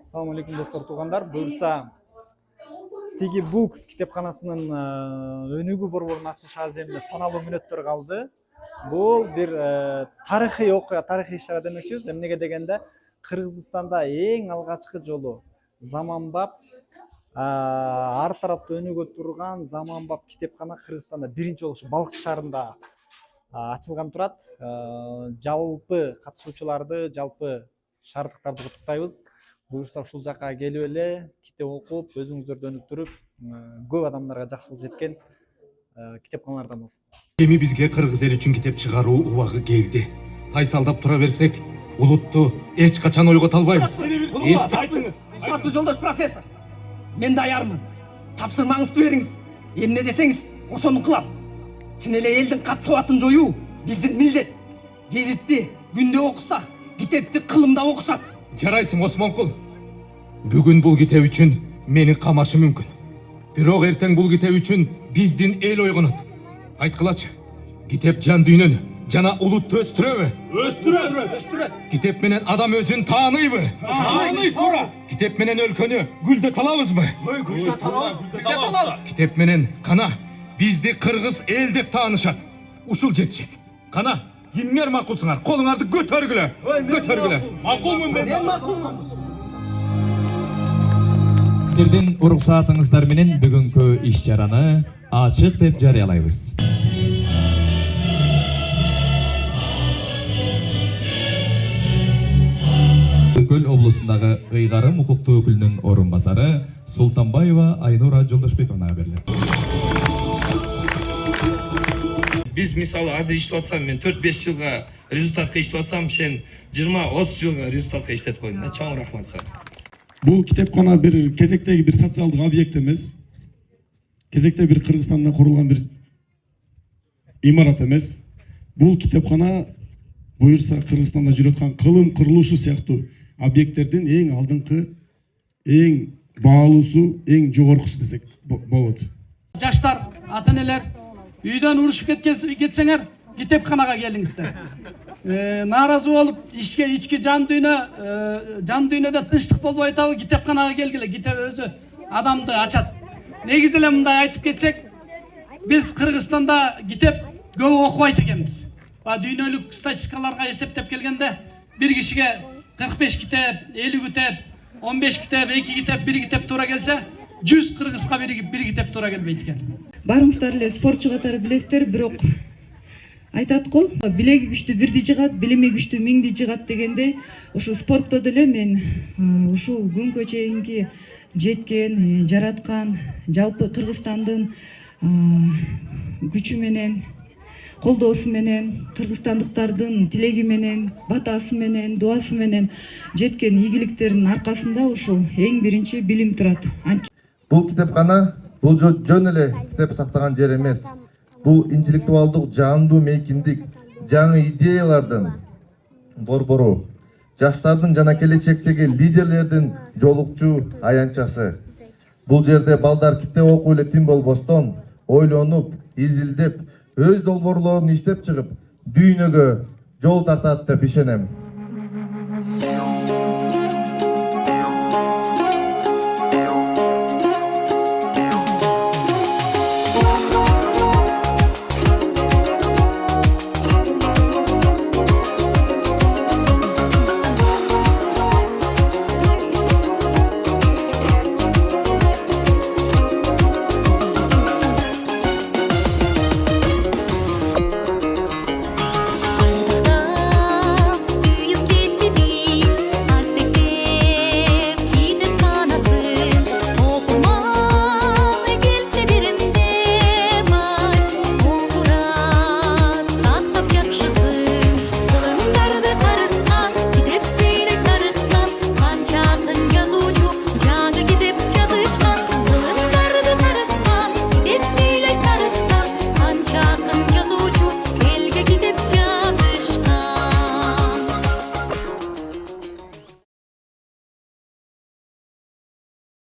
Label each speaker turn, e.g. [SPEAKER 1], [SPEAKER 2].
[SPEAKER 1] Assalamu alaikum достор, туугандар. Буюрса Tigi Books китепканасынын өнүгүү борборун ачыш аземине саналуу мүнөттөр калды. Бул бир тарыхый окуя, тарыхый иш-чара демекчибиз. Эмнеге дегенде Кыргызстанда эң алгачкы жолу заманбап ар тараптуу өнүгө турган заманбап китепкана Кыргызстанда биринчи жолу ушу Балыкчы шаарында ачылган турат. Жалпы катышуучуларды, жалпы шаардыктарды куттуктайбыз. Буюрса ушул жака келип эле китеп окуп, өзүңүздөрдү өнүктүрүп, көп адамдарга жакшылык жеткен китепканалардан болсун.
[SPEAKER 2] Эми бизге кыргыз эли үчүн китеп чыгаруу убагы келди. Тайсалдап тура берсек, улутту эч качан ойгото албайбыз.
[SPEAKER 3] Урматтуу жолдош профессор, мен даярмын. Тапшырмаңызды бериңиз. Эмне десеңиз, ошону кылам. Чын эле элдин катышып атын жоюу биздин милдет. Гезитти күндө окуса, китепти кылымда окушат.
[SPEAKER 2] Жарайсың, Осмонкул. Бүгүн бул китеп үчүн мени камашы мүмкүн. Бирок эртең бул китеп үчүн биздин эл ойгонот. Айткылачы, китеп жан дүйнөнү жана улутту өстүрөбү? Өстүрөт. Китеп менен адам өзүн тааныйбы? Тааныйт, туура. Китеп менен өлкөнү гүлдөтө алабызбы? Гүлдөтө алабыз. Китеп менен кана бизди кыргыз эл деп таанышат. Ушул жетишет. Кана, кимдер макулсуңар? Колуңарды көтөргүлө. Макулмун мен.
[SPEAKER 3] Мен макулмун.
[SPEAKER 4] Сиздердин уруксаатыңыздар менен бүгүнкү иш-чараны ачык деп жарыялайбыз. Өкөл облусундагы ыйгарым укуктуу өкүлүнүн орун басары Султанбаева Айнура Жолдошбековнага берилет.
[SPEAKER 5] Biz misалы азыр иштеп атсам, мен 4-5 жылга результатка иштеп атсам, сен 20-30 жылга результатка иштеп койдуң да. Чоң рахмат сага.
[SPEAKER 6] Бул китепкана бир кезектеги бир социалдык объект эмес. Кезекте бир Кыргызстанда курулган бир имарат эмес. Бул китепкана буюрса Кыргызстанда жүрүп аткан кылым курулушу сыяктуу объекттердин эң алдыңкы, эң баалуусу, эң жогоркусу десек болот.
[SPEAKER 7] Жаштар, ата-энелер, үйдөн урушуп кетсеңер, китепканага келиңиздер. Нааразы болуп, ички жан дүйнөдө тынчтык болбой атабы, китепканага келгиле. Китеп өзү адамды ачат. Негизи эле мындай айтып кетсек, биз Кыргызстанда китеп көп окубайт экенбиз. Дүйнөлүк статистикаларга эсептеп келгенде, бир кишиге 45 китеп, 50 китеп, 15 китеп, 2 китеп, 1 китеп туура келсе, 100 кыргызга бир китеп туура келбейт экен.
[SPEAKER 8] Барыңыздар эле спортчу катары билесиздер, бирок айтат го, билеги күчтүү бирди жыгат, билими күчтүү миңди жыгат дегендей, ушу спортто деле мен ушул күнгө чейинки жеткен, жараткан, жалпы Кыргызстандын күчү менен, колдоосу менен, кыргызстандыктардын тилеги менен, батасы менен, дуасы менен жеткен ийгиликтердин аркасында ушул эң биринчи билим турат.
[SPEAKER 9] Бул китепкана бул жөн эле китеп сактаган жер эмес. Бул интеллектуалдык жаандуу мейкиндик, жаңы идеялардын борбору, жаштардын жана келечектеги лидерлердин жолукчу аянтчасы. Бул жерде балдар китеп окуу эле тим болбостон, ойлонуп, изилдеп, өз долбоорлорун иштеп чыгып, дүйнөгө жол тартат деп ишенем.